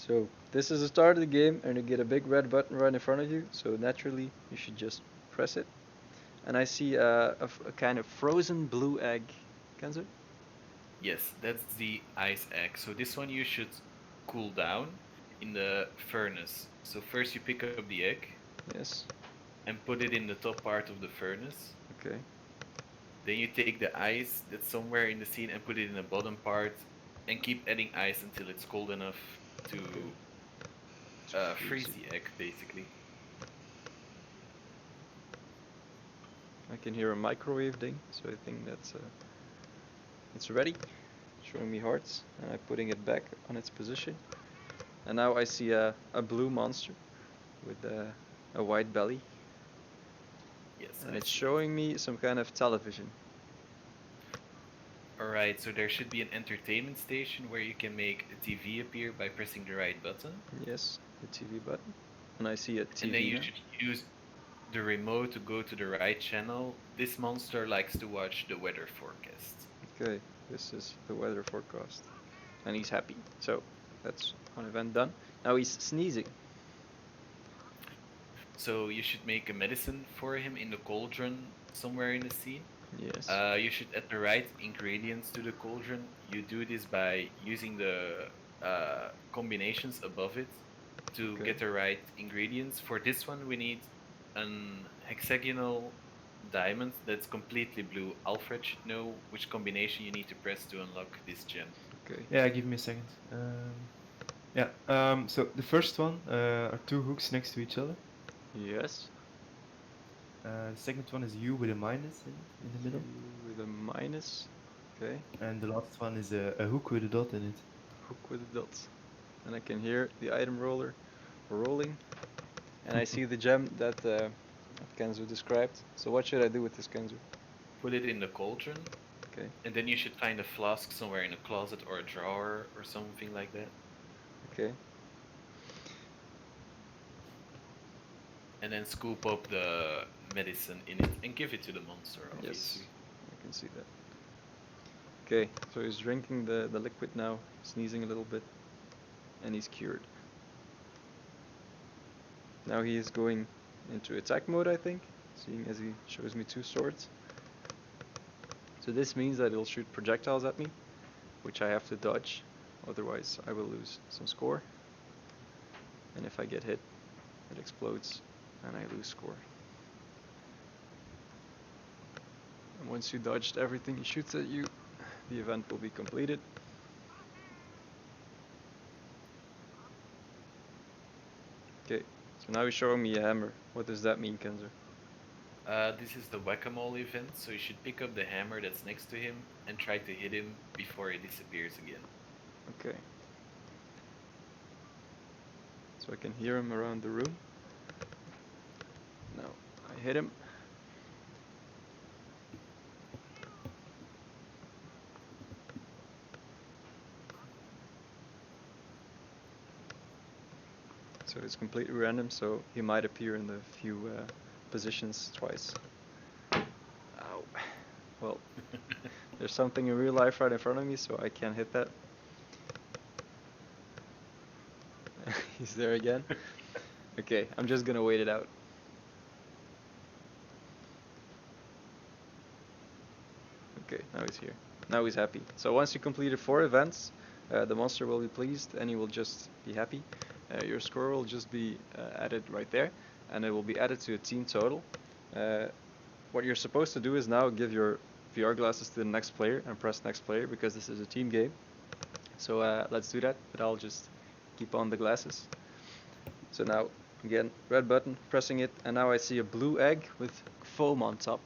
So this is the start of the game, and you get a big red button right in front of you. So naturally, you should just press it. And I see a kind of frozen blue egg. Kenzo? Yes, that's the ice egg. So this one you should cool down in the furnace. So first you pick up the egg Yes. and put it in the top part of the furnace. Okay. Then you take the ice that's somewhere in the scene and put it in the bottom part and keep adding ice until it's cold enough Okay. to To freeze freeze it. the egg, basically. I can hear a microwave ding, so I think that's it's ready. Showing me hearts, and I'm putting it back on its position. And now I see a blue monster with a white belly, Yes, and I it's see it. showing me some kind of television. Alright, so there should be an entertainment station where you can make a TV appear by pressing the right button. Yes, the TV button, and I see a And then TV you now. should use the remote to go to the right channel. This monster likes to watch the weather forecast. Okay, this is the weather forecast, and he's happy. So that's one event done. Now he's sneezing. So you should make a medicine for him in the cauldron somewhere in the scene. Yes. You should add the right ingredients to the cauldron. You do this by using the combinations above it to Okay. get the right ingredients. For this one, we need an hexagonal diamond that's completely blue. Alfred should know which combination you need to press to unlock this gem. Okay. Yeah, give me a second. Yeah. So the first one are two hooks next to each other. Yes. The second one is U with a minus in the U middle, with a minus. Okay. and the last one is a hook with a dot in it. Hook with the dots. And I can hear the item roller rolling, and I see the gem that Kenzo described. So what should I do with this Kenzo? Put it in the cauldron, Okay. and then you should find a flask somewhere in a closet or a drawer or something like that. Okay. And then scoop up the medicine in it and give it to the monster, Yes. obviously. I can see that. Okay. So he's drinking the liquid now, sneezing a little bit, and he's cured. Now he is going into attack mode, I think, seeing as he shows me two swords. So this means that he'll shoot projectiles at me, which I have to dodge, otherwise I will lose some score. And if I get hit, it explodes and I lose score. And once you dodged everything he shoots at you, the event will be completed. Okay, so now he's showing me a hammer. What does that mean, Kenzo? This is the whack-a-mole event, so you should pick up the hammer that's next to him and try to hit him before he disappears again. Okay, so I can hear him around the room. Now I hit him. So it's completely random, so he might appear in the few positions twice. Ow. Well, there's something in real life right in front of me, so I can't hit that. He's there again. Okay, I'm just gonna wait it out. Okay, now he's here. Now he's happy. So once you completed 4 events, the monster will be pleased and he will just be happy. Your score will just be added right there, and it will be added to a team total. Uh, what you're supposed to do is now give your VR glasses to the next player and press next player because this is a team game. So let's do that, but I'll just keep on the glasses. So now, again, red button, pressing it, and now I see a blue egg with foam on top.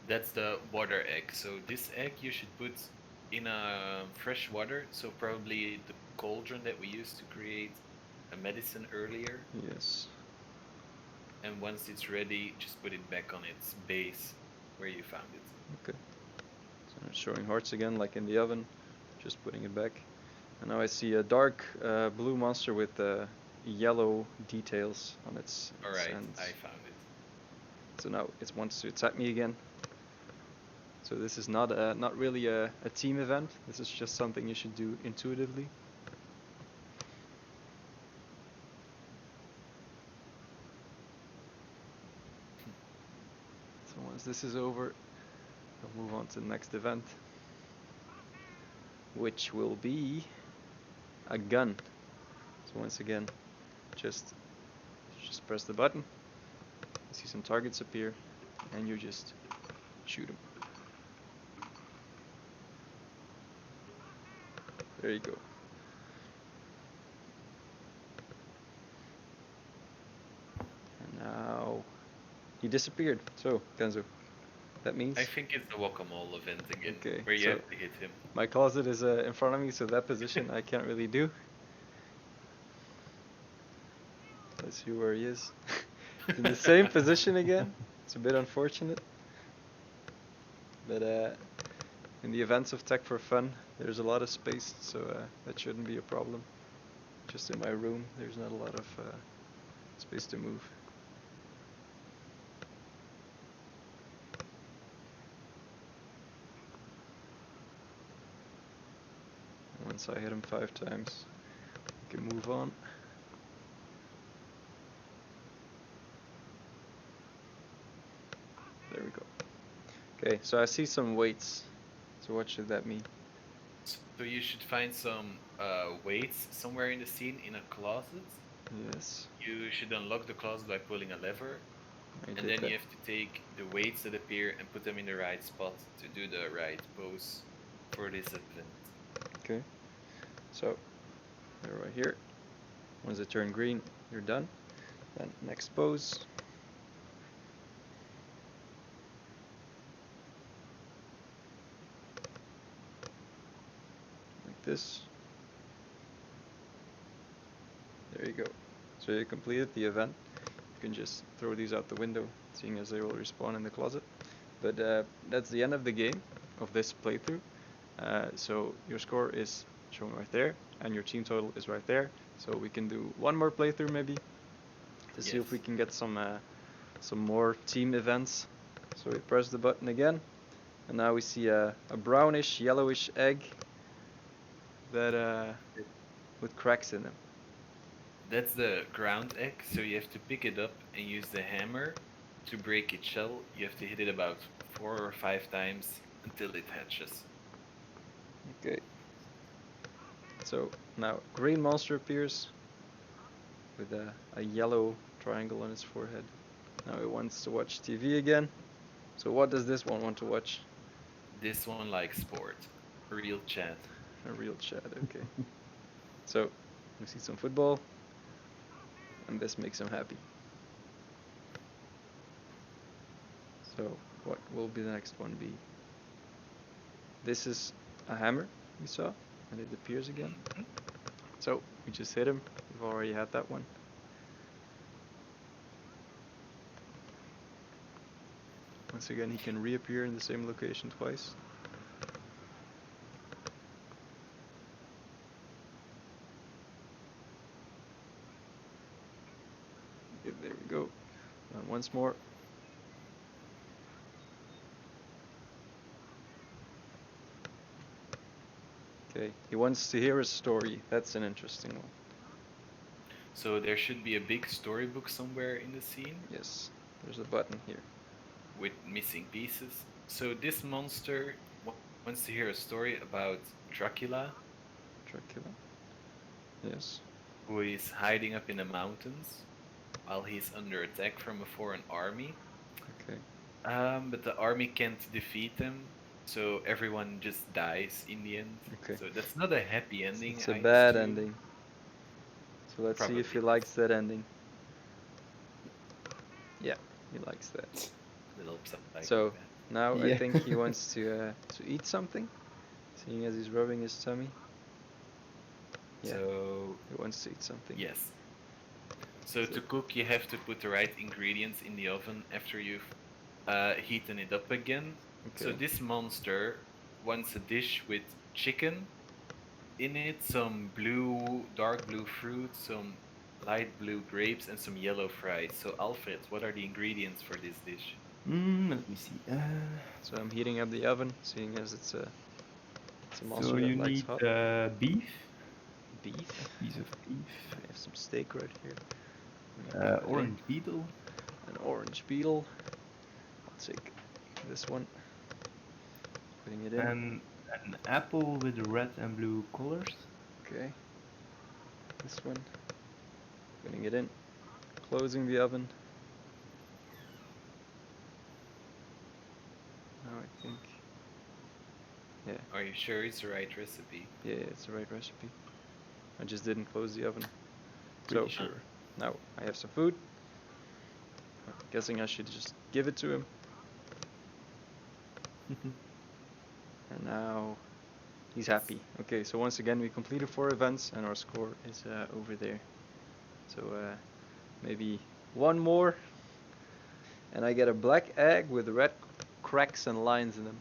That's the water egg. So this egg you should put in fresh water, so probably the cauldron that we used to create a medicine earlier. Yes. And once it's ready, just put it back on its base where you found it. Okay. So it's showing hearts again, like in the oven. Just putting it back. And now I see a dark blue monster with yellow details on its Alright, I ends. found it. So now it wants to attack me again. So this is not really a team event. This is just something you should do intuitively. once this is over, we'll move on to the next event, which will be a gun. So once again, just press the button, you see some targets appear, and you just shoot them. There you go. And now he disappeared. So, Kenzo, that means I think it's the Waghemans event again, Okay, where you so- have to hit him. my closet is in front of me, so that position I can't really do. Let's see where he is. He's in the same position again. It's a bit unfortunate. But in the events of Tech for Fun, there's a lot of space, so that shouldn't be a problem. Just in my room, there's not a lot of space to move. Once I hit him 5 times, we can move on. There we go. Okay, so I see some weights. So what should that mean? So you should find some weights somewhere in the scene in a closet. Yes, You should unlock the closet by pulling a lever, I and did then that. you have to take the weights that appear and put them in the right spot to do the right pose for this event. Okay, so they're right here. Once they turn green, you're done. Then next pose. Like this. There you go. So you completed the event. You can just throw these out the window, seeing as they will respawn in the closet. But that's the end of the game, of this playthrough. So your score is shown right there, and your team total is right there. So we can do one more playthrough maybe, to see if we Yes. can get some more team events. So we press the button again, and now we see a brownish, yellowish egg that with cracks in them. That's the ground egg, so you have to pick it up and use the hammer to break its shell. You have to hit it about 4 or 5 times until it hatches. Okay. So now green monster appears with a yellow triangle on its forehead. Now it wants to watch TV again. So what does this one want to watch? This one likes sport, real chat. A real chat, okay. So we see some football, and this makes him happy. So what will be the next one be? This is a hammer we saw, and it appears again. Mhm. So we just hit him. We've already had that one. Once again, he can reappear in the same location twice. Okay, there we go. And once more. Okay, he wants to hear a story. That's an interesting one. So there should be a big storybook somewhere in the scene Yes, there's a button here. with missing pieces. So this monster wants to hear a story about Dracula, Dracula. Yes. who is hiding up in the mountains while he's under attack from a foreign army. Okay. But the army can't defeat him, so everyone just dies in the end. Okay. So that's not a happy ending. It's a I bad assume. ending. So let's see if he Probably. likes that ending. Yeah, he likes that. Little psychopath. So now I Yeah. think he wants to eat something, seeing as he's rubbing his tummy. Yeah, So he wants to eat something. yes. So to cook, you have to put the right ingredients in the oven after you've heaten it up again. So Okay. this monster wants a dish with chicken in it, some blue, dark blue fruit, some light blue grapes, and some yellow fries. So Alfred, what are the ingredients for this dish? Let me see. So I'm heating up the oven, seeing as it's a monster So that you likes need hot beef, beef. a piece of beef, I have some steak right here. Let me put that in. orange beetle, An orange beetle. I'll take this one. Putting it in. And an apple with red and blue colors. Okay. This one. Putting it in. Closing the oven. Now I think. Yeah. Are you sure it's the right recipe? Yeah, it's the right recipe. I just didn't close the oven. Pretty So sure. now I have some food. I'm guessing I should just give it to him. And now he's happy. Okay, so once again we completed 4 events and our score is over there. So maybe one more. And I get a black egg with red cracks and lines in them.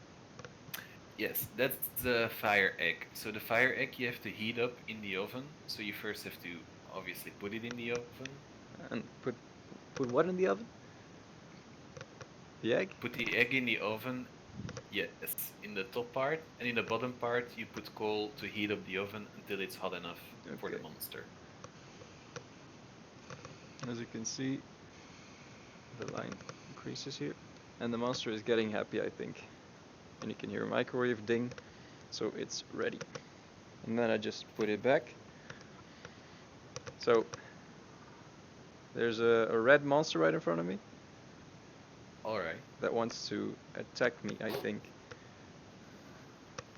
Yes, that's the fire egg. So the fire egg you have to heat up in the oven. So you first have to obviously put it in the oven. And put what in the oven? The egg? Put the egg in the oven, yes, in the top part, and in the bottom part you put coal to heat up the oven until it's hot enough for the Okay. monster. As you can see, the line increases here. And the monster is getting happy, I think. And you can hear a microwave ding. So it's ready. And then I just put it back. So there's a red monster right in front of me Alright. that wants to attack me, I think.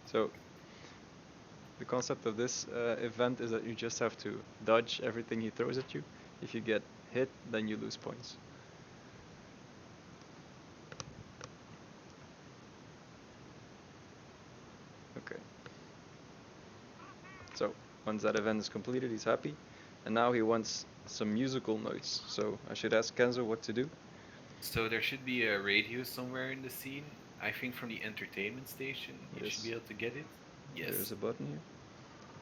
So the concept of this event is that you just have to dodge everything he throws at you. If you get hit, then you lose points. Okay. So once that event is completed, he's happy. And now he wants some musical notes. So I should ask Kenzo what to do. So there should be a radio somewhere in the scene. I think from the entertainment station you should Yes. be able to get it. Yes. There's a button here.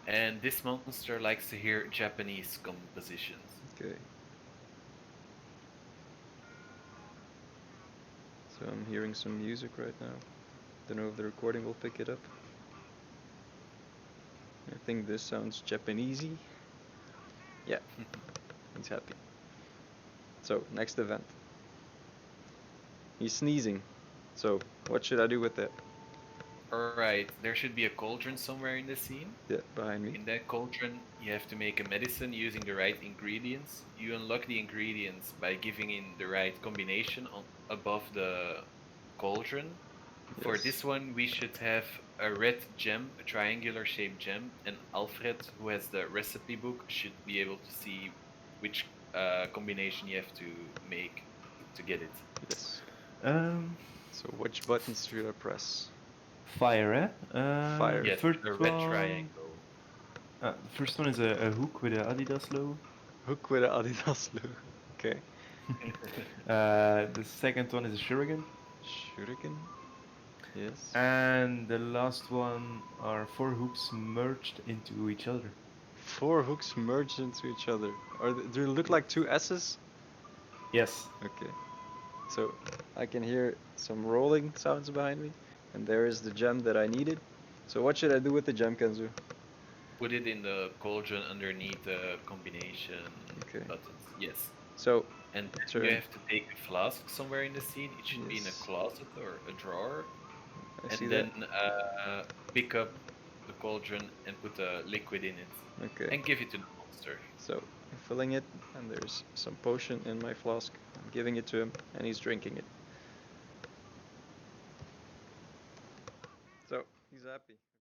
And this monster likes to hear Japanese compositions. Okay. So I'm hearing some music right now. Don't know if the recording will pick it up. I think this sounds Japanesey. Yeah, he's happy. So next event. He's sneezing. So what should I do with that? Alright, there should be a cauldron somewhere in the scene. Yeah, behind me. In that cauldron, you have to make a medicine using the right ingredients. You unlock the ingredients by giving in the right combination on above the cauldron. For Yes. this one, we should have a red gem, a triangular shaped gem, and Alfred, who has the recipe book, should be able to see which combination you have to make to get it. Yes. Um, So which buttons should I press? Fire, eh? Fire. Yes, First a red one, triangle. the first one is a hook with an Adidas logo. Hook with an Adidas logo. Okay. The second one is a shuriken. Shuriken. Yes. And the last one are 4 hooks merged into each other. 4 hooks merged into each other. Do they look like 2 S's? Yes. Okay. So I can hear some rolling sounds behind me, and there is the gem that I needed. So what should I do with the gem, Kenzo? Put it in the cauldron underneath the combination Okay. buttons. Yes. So And then Sure. you have to take a flask somewhere in the scene. It should be in a Yes. closet or a drawer. I see And that. then pick up the cauldron and put a liquid in it. Okay. And give it to the monster. So I'm filling it, and there's some potion in my flask. I'm giving it to him, and he's drinking it. So he's happy.